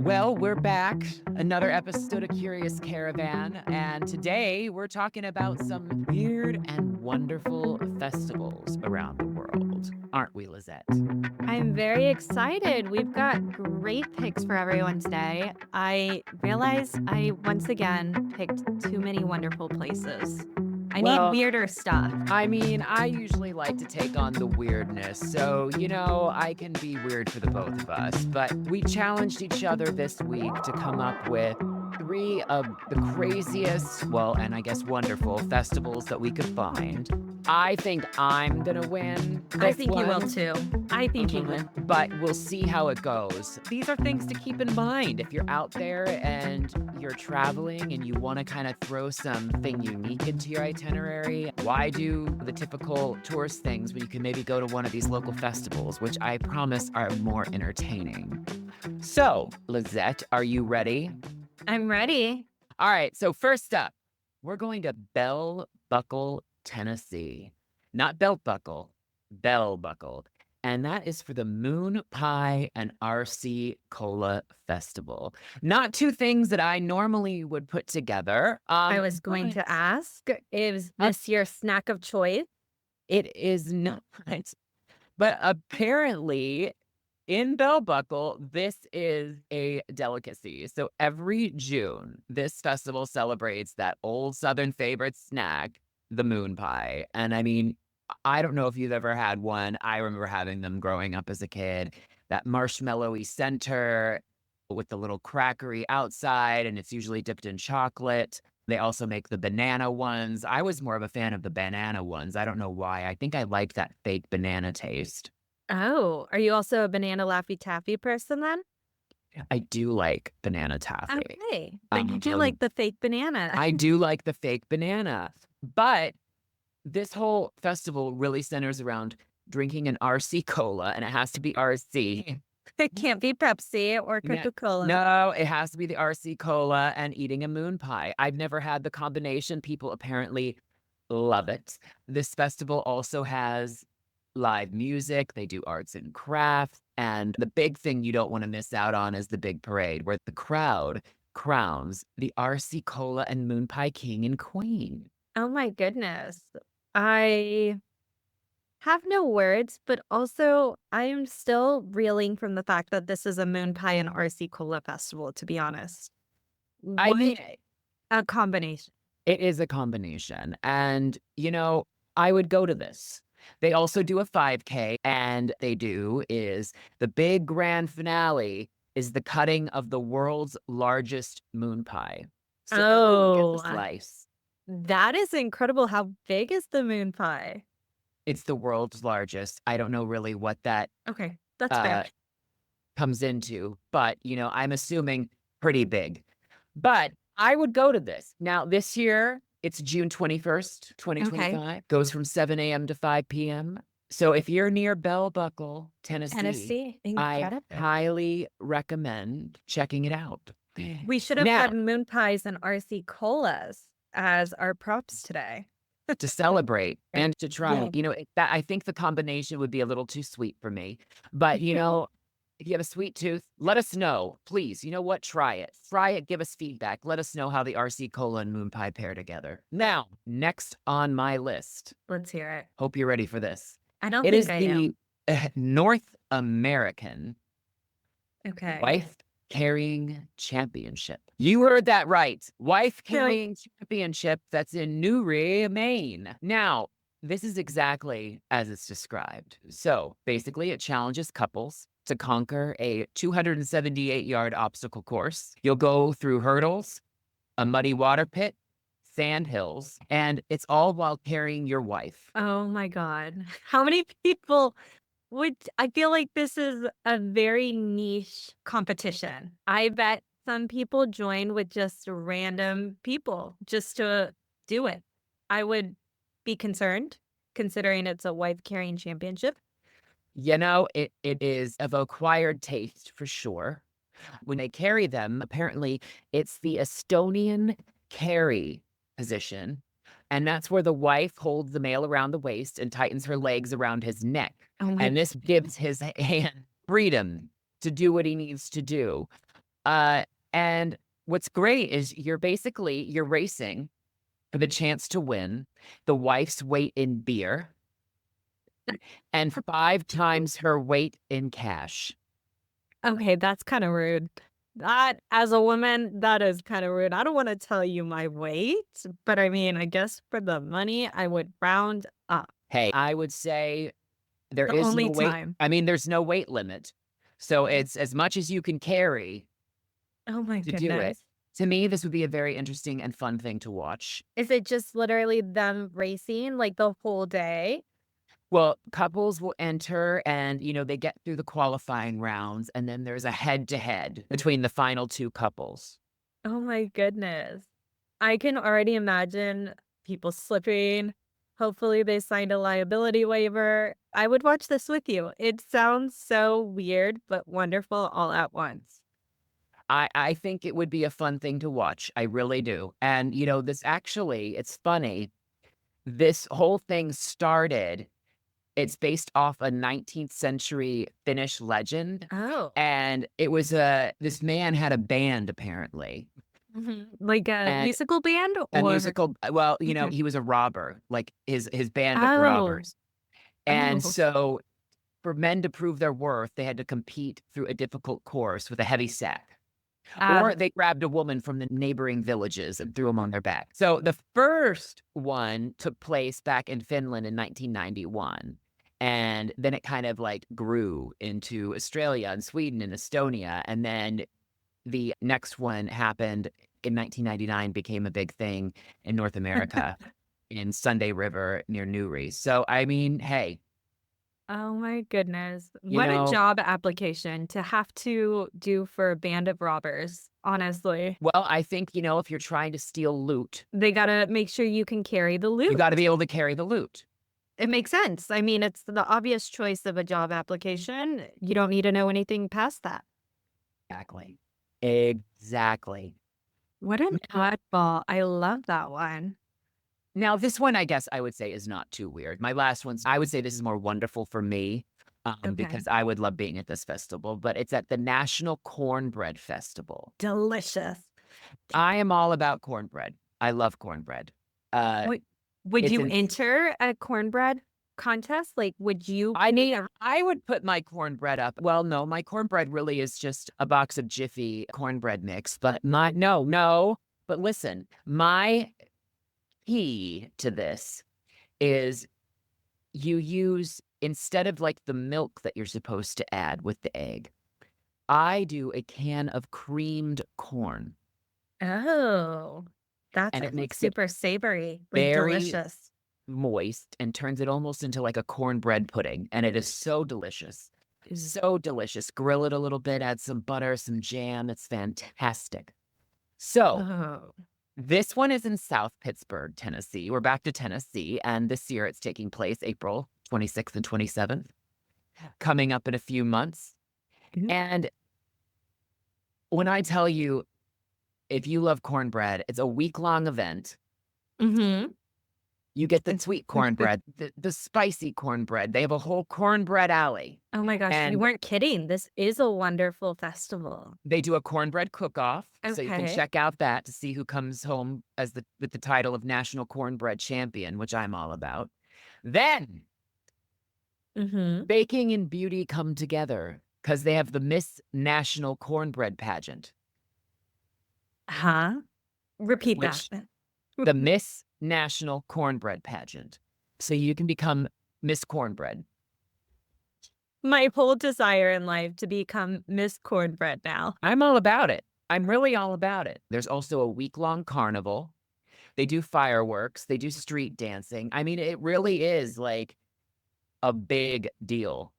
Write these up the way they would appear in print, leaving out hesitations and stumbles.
Well, we're back. Another episode of Curious Caravan. And today we're talking about some weird and wonderful festivals around the world. Aren't we, Lizette? I'm very excited. We've got great picks for everyone today. I realize I once again picked too many wonderful places. I need Well, weirder stuff. I usually like to take on the weirdness. So, I can be weird for the both of us. But we challenged each other this week to come up with three of the craziest, well, and I guess wonderful festivals that we could find. I think I'm going to win I this think you will one. too. I think you will. But we'll see how it goes. These are things to keep in mind if you're out there and you're traveling and you want to kind of throw something unique into your itinerary. Why do the typical tourist things when you can maybe go to one of these local festivals, which I promise are more entertaining? So, Lizette, are you ready? I'm ready. All right. So, first up, we're going to Bell Buckle, Tennessee. Not belt buckle, Bell Buckle. And that is for the Moon Pie and RC Cola Festival. Not two things that I normally would put together. I was going to ask, is this your snack of choice? It is not. But apparently, in Bell Buckle, this is a delicacy. So every June, this festival celebrates that old Southern favorite snack, the moon pie. And I mean, I don't know if you've ever had one. I remember having them growing up as a kid. That marshmallowy center with the little crackery outside, and it's usually dipped in chocolate. They also make the banana ones. I was more of a fan of the banana ones. I don't know why. I think I like that fake banana taste. Oh, are you also a banana Laffy Taffy person then? I do like banana taffy. Okay. Then you do like the fake banana. I do like the fake banana, but this whole festival really centers around drinking an RC cola, and it has to be RC. It can't be Pepsi or No, Coca-Cola. no, it has to be the RC cola and eating a moon pie. I've never had the combination. People apparently love it. This festival also has live music. They do arts and crafts. And the big thing you don't want to miss out on is the big parade where the crowd crowns the RC Cola and Moon Pie King and Queen. Oh my goodness. I have no words, but also I am still reeling from the fact that this is a moon pie and RC Cola festival, to be honest. I What mean, a combination. it is a combination. And, I would go to this. They also do a 5K, and they do is the big grand finale is the cutting of the world's largest moon pie. So everyone gets a Oh, slice. that is incredible. How big is the moon pie? It's the world's largest. I don't know really what that Okay, that's fair. uh, comes into, but, I'm assuming pretty big. But I would go to this. Now, this year, it's June 21st, Okay. 2025. Goes from 7 a.m. to 5 p.m. So if you're near Bell Buckle, Tennessee, Tennessee, I incredible. highly recommend checking it out. We should have Now, had moon pies and RC Colas as our props today. to celebrate and to Yeah. try, I think the combination would be a little too sweet for me. But, if you have a sweet tooth, let us know, please. You know what? Try it. Try it. Give us feedback. Let us know how the RC Cola and Moon Pie pair together. Now, next on my list. Let's hear it. Hope you're ready for this. I don't It think is I the am. North American Okay. Wife Carrying Championship. You heard that right. Wife So Carrying Championship that's in Newry, Maine. Now, this is exactly as it's described. So basically, it challenges couples to conquer a 278-yard obstacle course. You'll go through hurdles, a muddy water pit, sand hills, and it's all while carrying your wife. oh my god. How many people would I feel like this is a very niche competition. I bet some people join with just random people just to do it. I would be concerned considering it's a wife carrying championship. It is of acquired taste for sure. When they carry them, apparently it's the Estonian carry position. And that's where the wife holds the male around the waist and tightens her legs around his neck. Oh my And this gives his hand freedom to do what he needs to do. Uh, and what's great is you're racing for the chance to win the wife's weight in beer and 5 times her weight in cash. Okay, that's kinda rude. That as a woman, that is kinda rude. I don't wanna tell you my weight, but I mean, I guess for the money, I would round up. Hey, I would say there The is no only weight time. I mean, there's no weight limit. So it's as much as you can carry Oh my to do it. goodness. To me, this would be a very interesting and fun thing to watch. Is it just literally them racing, like, the whole day? Well, couples will enter and, they get through the qualifying rounds, and then there's a head to head between the final 2 couples. Oh my goodness. I can already imagine people slipping. Hopefully, they signed a liability waiver. I would watch this with you. It sounds so weird, but wonderful all at once. I think it would be a fun thing to watch. I really do. And, it's funny. This whole thing started it's based off a 19th century Finnish legend, Oh. and it was this man had a band apparently, Mhm. Like a and musical band a or musical well, okay. he was a robber, like his band of Oh. robbers. And Oh. so for men to prove their worth, they had to compete through a difficult course with a heavy sack. Or Um, they grabbed a woman from the neighboring villages and threw them on their back. So the first one took place back in Finland in 1991. And then it kind of like grew into Australia and Sweden and Estonia. And then the next one happened in 1999, became a big thing in North America in Sunday River near Newry. So, I mean, hey, oh my goodness. you What a know, job application to have to do for a band of robbers, honestly. well, I think, if you're trying to steal loot, They gotta make sure you can carry the you loot. got to be able to carry the loot. It makes sense. I mean, it's the obvious choice of a job application. You don't need to know anything past that. Exactly. Exactly. What an Now oddball. I love that one. now this one, I guess I would say is not too weird. My last one's I would say this is more wonderful for me, Okay. because I would love being at this festival, but it's at the National Cornbread Festival. Delicious. I am all about cornbread. I love cornbread. Uh, Would would it's you in enter a cornbread contest? Like, would you I would put my cornbread up. Well, no, my cornbread really is just a box of Jiffy cornbread mix, but no. But listen, my key to this is you use instead of like the milk that you're supposed to add with the egg, I do a can of creamed corn, Oh, that and it sounds makes it super savory, like, very delicious. moist and turns it almost into like a cornbread pudding, and it is so delicious. So delicious. Grill it a little bit, add some butter, some jam. It's fantastic. So, Oh. this one is in South Pittsburgh, Tennessee. We're back to Tennessee, and this year it's taking place April 26th and 27th, coming up in a few months. Mhm. And when I tell you, if you love cornbread, it's a week-long event. Mhm. You get the sweet cornbread, the spicy cornbread. They have a whole cornbread alley, Oh my gosh, you and weren't kidding. This is a wonderful festival. they do a cornbread cook-off, so you can Okay. check out that to see who comes home as with the title of National Cornbread Champion, which I'm all about. Then Mhm. baking and beauty come together because they have the Miss National Cornbread Pageant, Huh? Repeat that. which the Miss National Cornbread Pageant. So you can become Miss Cornbread. My whole desire in life to become Miss Cornbread now. I'm all about it. I'm really all about it. There's also a week-long carnival. They do fireworks, they do street dancing. I mean, it really is like a big deal.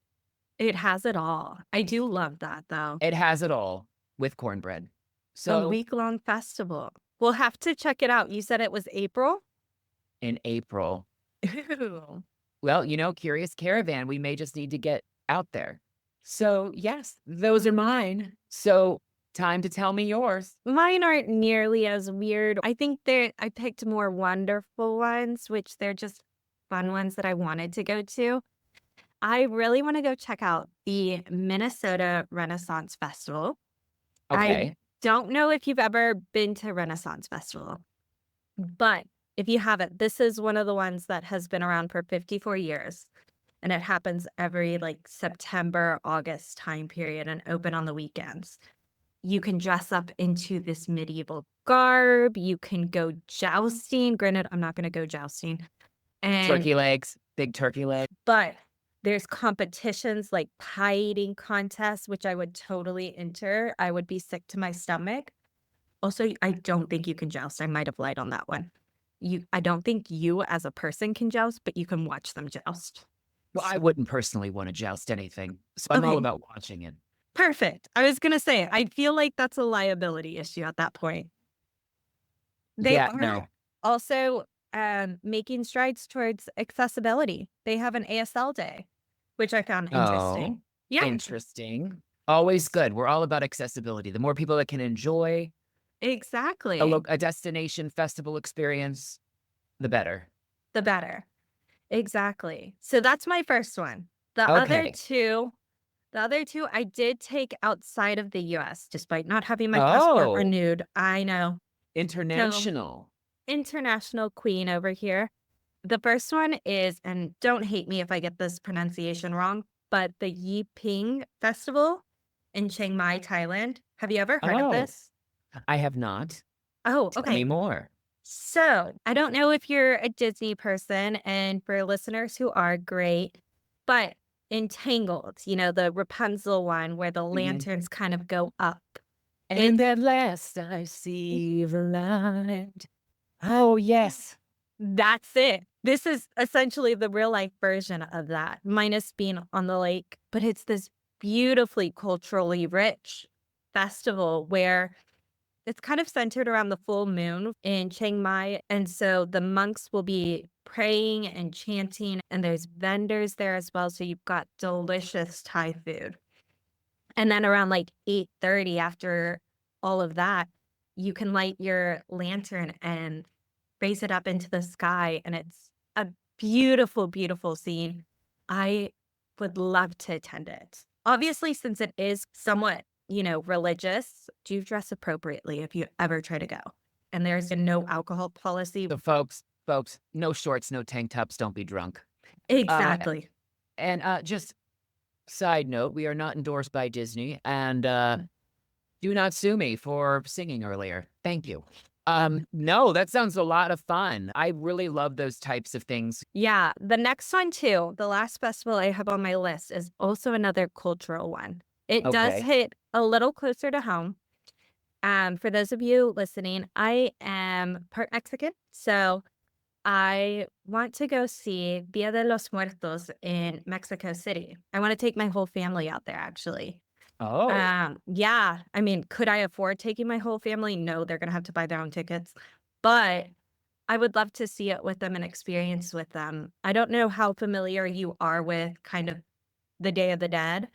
It has it all. I do love that, though. It has it all with cornbread. A So, week-long festival. We'll have to check it out. You said it was April? in April, Ooh. well, Curious Caravan, we may just need to get out there. So, yes, those are mine. So, time to tell me yours. Mine aren't nearly as weird. I think I picked more wonderful ones, which they're just fun ones that I wanted to go to. I really wanna go check out the Minnesota Renaissance Festival. I Okay. don't know if you've ever been to Renaissance Festival, but if you haven't, this is one of the ones that has been around for 54 years, and it happens every, like, September, August time period and open on the weekends. You can dress up into this medieval garb, you can go jousting, granted, I'm not gonna go jousting, and Turkey legs, big turkey leg. but there's competitions like pie eating contests, which I would totally enter. I would be sick to my stomach. Also, I don't think you can joust. I might have lied on that one. I don't think you as a person can joust, but you can watch them joust. Well, I wouldn't personally wanna joust anything, so I'm all Okay, about watching it. perfect. I was gonna say, I feel like that's a liability issue at that point. They Yeah, are no. also making strides towards accessibility. They have an ASL day, which I found Oh, interesting. Yeah, interesting. Always good. We're all about accessibility. The more people that can enjoy exactly. a destination festival experience, the better. The better. Exactly. So that's my first one. The other Okay. 2 the other 2 I did take outside of the US despite not having my passport Oh, renewed. I know. So, international. international queen over here. The first one is, and don't hate me if I get this pronunciation wrong, but the Yiping Festival in Chiang Mai, Thailand. Have you ever heard of Oh, this? I have not. Oh, Tell me okay. more. So, I don't know if you're a Disney person, and for listeners who are, great, but Entangled, the Rapunzel one where the Mhm. lanterns kind of go up. And It's at last I see the light. Oh, yes. that's it. This is essentially the real life version of that, minus being on the lake, but it's this beautifully culturally rich festival where it's kind of centered around the full moon in Chiang Mai, and so the monks will be praying and chanting, and there's vendors there as well, so you've got delicious Thai food. And then around, like, 8:30 after all of that, you can light your lantern and raise it up into the sky, and it's a beautiful, beautiful scene. I would love to attend it. Obviously, since it is somewhat, religious, do dress appropriately if you ever try to go. And there's a no alcohol policy. So folks, no shorts, no tank tops, don't be drunk. Uh, Exactly. and, just side note, we are not endorsed by Disney, and, do not sue me for singing earlier. Thank you. No, that sounds a lot of fun. I really love those types of things. Yeah, the next one too, the last festival I have on my list is also another cultural one. It does Okay. hit a little closer to home. For those of you listening, I am part Mexican, so I want to go see Dia de los Muertos in Mexico City. I want to take my whole family out there actually. Oh. Yeah, I mean, could I afford taking my whole family? No, they're gonna have to buy their own tickets. But I would love to see it with them and experience with them. I don't know how familiar you are with kind of the Day of the Dead,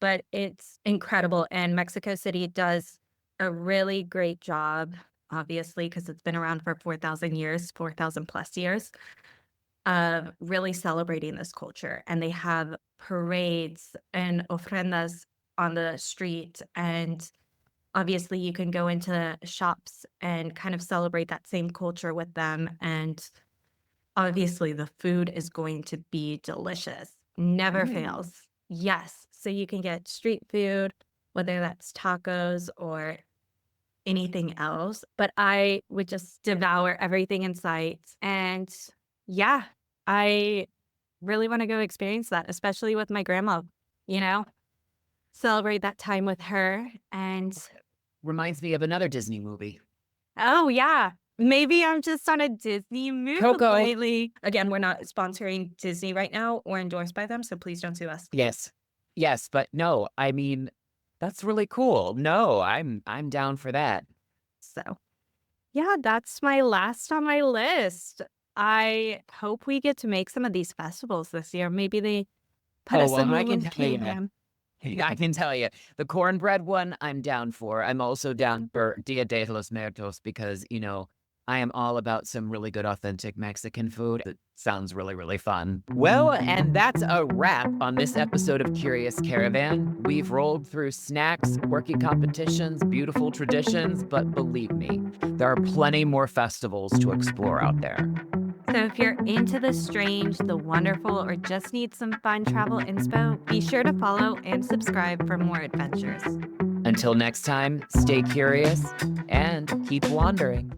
but it's incredible, and Mexico City does a really great job, obviously, because 'cause it's been around for 4,000 years, 4,000 plus years, of really celebrating this culture, and they have parades and ofrendas on the street, and obviously, you can go into shops and kind of celebrate that same culture with them, and obviously, the food is going to be delicious. Never Mm. fails. Yes. So you can get street food, whether that's tacos or anything else, but I would just devour everything in sight. And yeah, I really want to go experience that, especially with my grandma, you know, celebrate that time with her. And Reminds me of another Disney movie. oh, yeah. Maybe I'm just on a Disney mood Coco. lately. Again, we're not sponsoring Disney right now or endorsed by them, so please don't sue us. Yes. Yes, but no, I mean, that's really cool. No, I'm down for that. So, yeah, that's my last on my list. I hope we get to make some of these festivals this year. Maybe they put Oh, us well, in the I can tell you. program. I can tell you. The cornbread one, I'm down for. I'm also down for Dia de los Muertos because, I am all about some really good authentic Mexican food. It sounds really, really fun. Well, and that's a wrap on this episode of Curious Caravan. We've rolled through snacks, quirky competitions, beautiful traditions, but believe me, there are plenty more festivals to explore out there. So if you're into the strange, the wonderful, or just need some fun travel inspo, be sure to follow and subscribe for more adventures. Until next time, stay curious and keep wandering.